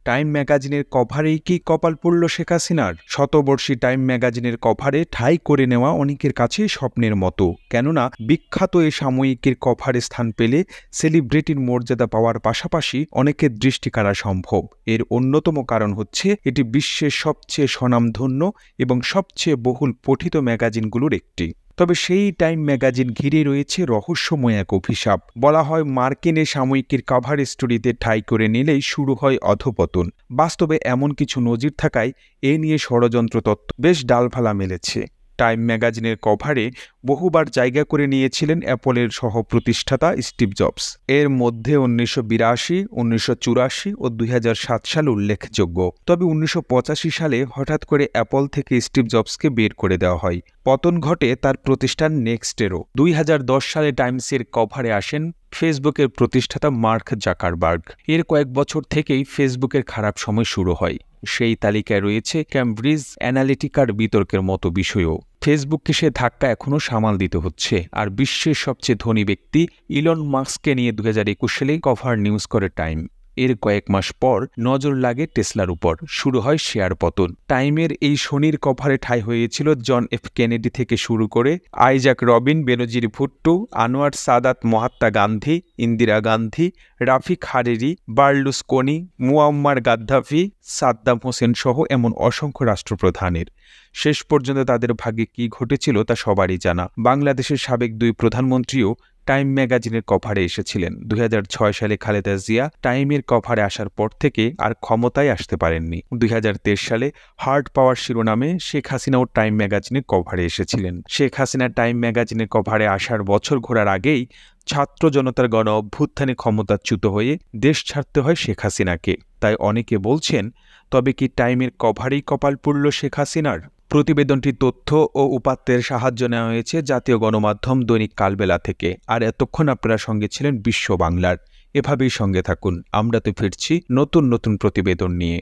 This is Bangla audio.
টাইম ম্যাগাজিনের কভারেই কি কপাল পড়ল শেখ হাসিনার? শতবর্ষী টাইম ম্যাগাজিনের কভারে ঠাঁই করে নেওয়া অনেকের কাছেই স্বপ্নের মতো। কেননা বিখ্যাত এ সাময়িকীর কভারে স্থান পেলে সেলিব্রিটির মর্যাদা পাওয়ার পাশাপাশি অনেকের দৃষ্টি কাড়া সম্ভব। এর অন্যতম কারণ হচ্ছে এটি বিশ্বের সবচেয়ে স্বনামধন্য এবং সবচেয়ে বহুল পঠিত ম্যাগাজিনগুলোর একটি। তবে সেই টাইম ম্যাগাজিন ঘিরে রয়েছে রহস্যময় এক অভিশাপ। বলা হয় মার্কিন এ সাময়িকীর কভার স্টোরিতে ঠাঁই করে নিলেই শুরু হয় অধঃপতন। বাস্তবে এমন কিছু নজির থাকায় এ নিয়ে ষড়যন্ত্র তত্ত্ব বেশ ডালফালা মেলেছে। টাইম ম্যাগাজিনের কভারে বহুবার জায়গা করে নিয়েছিলেন অ্যাপলের সহ-প্রতিষ্ঠাতা স্টিভ জবস। এর মধ্যে 1982, 1984 ও 2007 সাল উল্লেখযোগ্য। তবে 1985 সালে হঠাৎ করে অ্যাপল থেকে স্টিভ জবসকে বের করে দেওয়া হয়। পতন ঘটে তার প্রতিষ্ঠান নেক্সটেরও। 2010 সালে টাইমসের কভারে আসেন ফেসবুকের প্রতিষ্ঠাতা মার্ক জাকারবার্গ। এর কয়েক বছর থেকেই ফেসবুকের খারাপ সময় শুরু হয়। সেই তালিকায় রয়েছে ক্যামব্রিজ অ্যানালিটিকার বিতর্কের মতো বিষয়ও। ফেসবুককে সে ধাক্কা এখনও সামাল দিতে হচ্ছে। আর বিশ্বের সবচেয়ে ধনী ব্যক্তি ইলন মাস্ককে নিয়ে 2021 সালে কভার নিউজ করে টাইম। এর কয়েক মাস পর নজর লাগে টেসলার উপর, শুরু হয় শেয়ার পতন। টাইমের এই শনির কভারে ঠাঁই হয়েছিল জন এফ কেনেডি থেকে শুরু করে Yitzhak Rabin, Benazir Bhutto, Anwar Sadat, Mahatma Gandhi, Indira Gandhi, Rafik Hariri, Berlusconi, Muammar Gaddafi, Saddam Hussein সহ এমন অসংখ্য রাষ্ট্রপ্রধানের। শেষ পর্যন্ত তাদের ভাগ্যে কী ঘটেছিল তা সবারই জানা। বাংলাদেশের সাবেক 2 প্রধানমন্ত্রীও টাইম ম্যাগাজিনের কভারে এসেছিলেন। 2006 সালে খালেদা জিয়া টাইমের কভারে আসার পর থেকে আর ক্ষমতায় আসতে পারেননি। 2023 সালে হার্ড পাওয়ার শিরোনামে শেখ হাসিনাও টাইম ম্যাগাজিনের কভারে এসেছিলেন। শেখ হাসিনা টাইম ম্যাগাজিনের কভারে আসার বছর ঘোরার আগেই ছাত্র জনতার গণ অভ্যুত্থানে ক্ষমতাচ্যুত হয়ে দেশ ছাড়তে হয় শেখ হাসিনাকে। তাই অনেকে বলছেন, তবে কি টাইমের কভারেই কপাল পড়ল শেখ হাসিনার? প্রতিবেদনটি তথ্য ও উপাত্তের সাহায্য নেওয়া হয়েছে জাতীয় গণমাধ্যম দৈনিক কালবেলা থেকে। আর এতক্ষণ আপনারা সঙ্গে ছিলেন বিশ্ব বাংলার। এভাবেই সঙ্গে থাকুন, আমরা তো ফিরছি নতুন নতুন প্রতিবেদন নিয়ে।